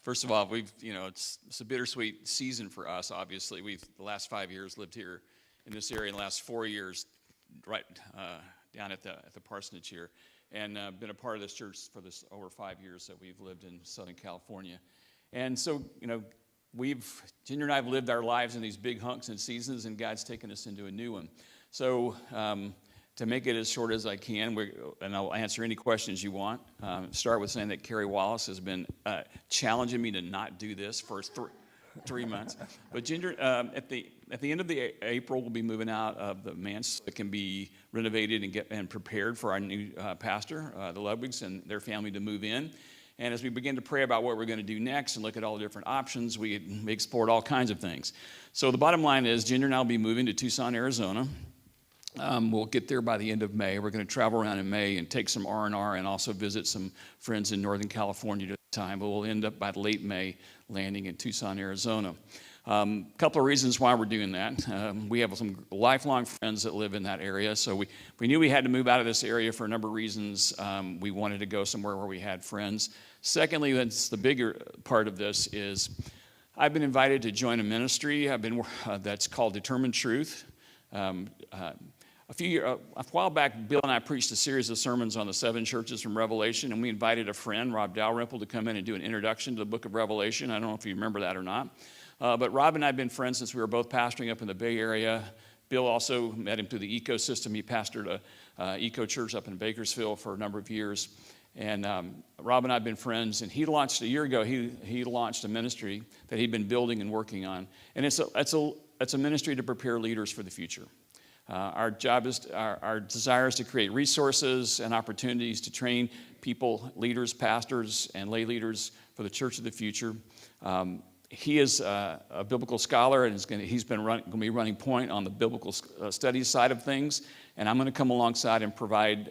First of all, it's a bittersweet season for us. Obviously, we've the last 5 years lived here in this area, and the last 4 years, right down at the parsonage here, and been a part of this church for this over 5 years that we've lived in Southern California. And so, Ginger and I have lived our lives in these big hunks and seasons, and God's taken us into a new one. So, to make it as short as I can, and I'll answer any questions you want. Start with saying that Carrie Wallace has been challenging me to not do this for 3 months. But Ginger, at the end of April, we'll be moving out of the manse that can be renovated and prepared for our new pastor, the Ludwigs, and their family to move in. And as we begin to pray about what we're going to do next and look at all the different options, we explored all kinds of things. So the bottom line is Ginger and I will be moving to Tucson, Arizona. We'll get there by the end of May. We're going to travel around in May and take some R&R and also visit some friends in Northern California at the time. But we'll end up by late May landing in Tucson, Arizona. A couple of reasons why we're doing that. We have some lifelong friends that live in that area, so we knew we had to move out of this area for a number of reasons. We wanted to go somewhere where we had friends. Secondly, that's the bigger part of this is I've been invited to join a ministry. That's called Determined Truth. A while back, Bill and I preached a series of sermons on the 7 churches from Revelation, and we invited a friend, Rob Dalrymple, to come in and do an introduction to the book of Revelation. I don't know if you remember that or not. But Rob and I have been friends since we were both pastoring up in the Bay Area. Bill also met him through the ecosystem. He pastored a eco church up in Bakersfield for a number of years. And Rob and I have been friends, and a year ago, he launched a ministry that he'd been building and working on. And it's a ministry to prepare leaders for the future. Our desire is to create resources and opportunities to train people, leaders, pastors, and lay leaders for the church of the future. He is a biblical scholar, and he's going to be running point on the biblical studies side of things. And I'm going to come alongside and provide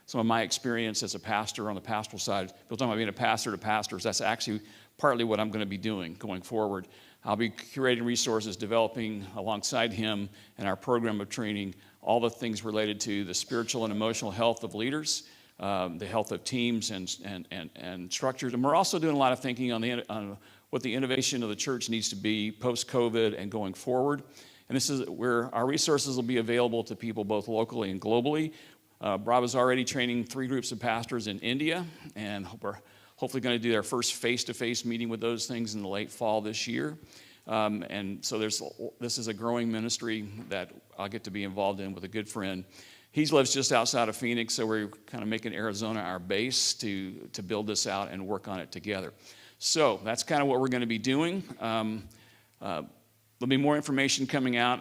some of my experience as a pastor on the pastoral side. People talking about being a pastor to pastors. That's actually partly what I'm going to be doing going forward. I'll be curating resources, developing alongside him and our program of training all the things related to the spiritual and emotional health of leaders, the health of teams and structures. And we're also doing a lot of thinking on what the innovation of the church needs to be post-COVID and going forward. And this is where our resources will be available to people both locally and globally. Bravo's already training 3 groups of pastors in India, and we're hopefully going to do our first face-to-face meeting with those things in the late fall this year. And so this is a growing ministry that I'll get to be involved in with a good friend. He lives just outside of Phoenix, so we're kind of making Arizona our base to build this out and work on it together. So that's kind of what we're going to be doing. There'll be more information coming out.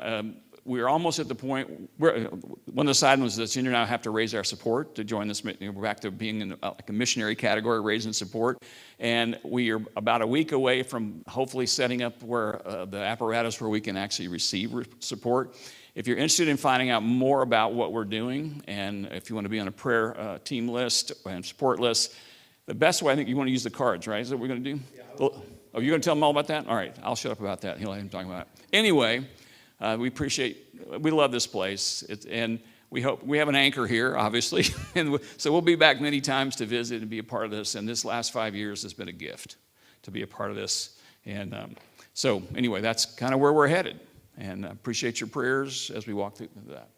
We're almost at the point where one of the side ones is that Ginger and I have to raise our support to join this. We're back to being in like a missionary category, raising support. And we are about a week away from hopefully setting up where the apparatus where we can actually receive support. If you're interested in finding out more about what we're doing, and if you want to be on a prayer team list and support list, the best way, I think you want to use the cards, right? Is that what we're going to do? Yeah. Oh, you're going to tell them all about that? All right, I'll shut up about that. He'll let him talk about it. Anyway, we love this place, and we hope we have an anchor here, obviously, and so we'll be back many times to visit and be a part of this. And this last 5 years has been a gift to be a part of this. And so anyway, that's kind of where we're headed. And I appreciate your prayers as we walk through that.